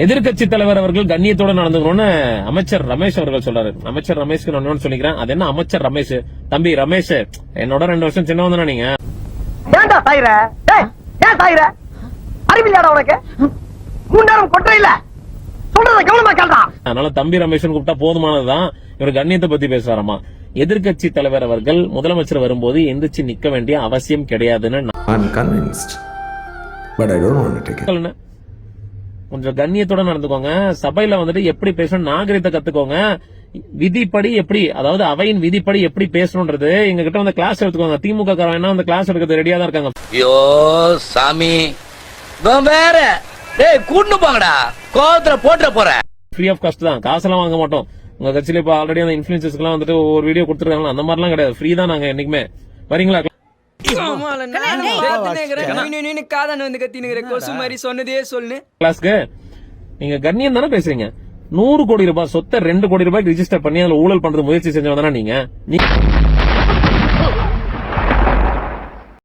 எதிர்கட்சி தலைவர் அவர்கள் கண்ணியத்தோட நடந்துக்கணும்னு அமைச்சர் ரமேஷ் அவர்கள் சொல்றாரு. அமைச்சர் ரமேஷ்க்கு நான் சொல்லிக்கிறேன், அது என்ன அமைச்சர் ரமேஷ்? தம்பி ரமேஷ், என்னோட 2 வருஷம் சின்னவன் தானே நீங்க. ஏன்டா சாயிர? ஏன் சாயிர? அறிவில்லாடா உனக்கு? 3 நேரம் கொட்டை இல்ல. சொல்றத கவனமா கேளுடா. அதனால தம்பி ரமேஷ்னு கூப்பிட்டா போதுமானதுதான். இவர் கண்ணியத்தை பத்தி பேசுறாராமா. எதிர்கட்சி தலைவர் அவர்கள் முதலமைச்சர் வரும்போது எந்திரிச்சு நிக்க வேண்டிய அவசியம் கிடையாதுன்னு கொஞ்சம் கண்ணியத்தோட நடந்துக்கோங்க. சபையில வந்துட்டு எப்படி பேசணும் நாகரிகத்தை கத்துக்கோங்க. விதிப்படி எப்படி, அதாவது அவையின் விதிப்படி எப்படி பேசணும்ன்றது எங்க கிட்ட வந்து கிளாஸ் எடுத்துக்கோங்க. திமுக காரன் அந்த கிளாஸ் எடுக்கிறது ரெடியா தான் இருக்காங்க. ஐயோ சாமி வேற கூட்டு போங்கடா, கோவத்துல போட்டுற போறேன். ஃப்ரீ ஆஃப் காஸ்ட் தான், காசெல்லாம் வாங்க மாட்டோம். உங்க கட்சியில இப்ப ஆல்ரெடி அந்த இன்ஃபுளுசர்ஸ்க்கு எல்லாம் வந்துட்டு ஒரு வீடியோ கொடுத்துருக்காங்க, அந்த மாதிரிலாம் கிடையாது. ஃப்ரீ தான் நாங்க என்னைக்குமே. வரீங்களா? கிளாஸ்க்கு நீங்க கண்ணியம் தானே பேசுறீங்க. 100 கோடி ரூபாய் சொத்தை 2 கோடி ரூபாய்க்கு ரிஜிஸ்டர் பண்ணி அதுல ஊழல் பண்றது முயற்சி செஞ்சவங்க தானே நீங்க.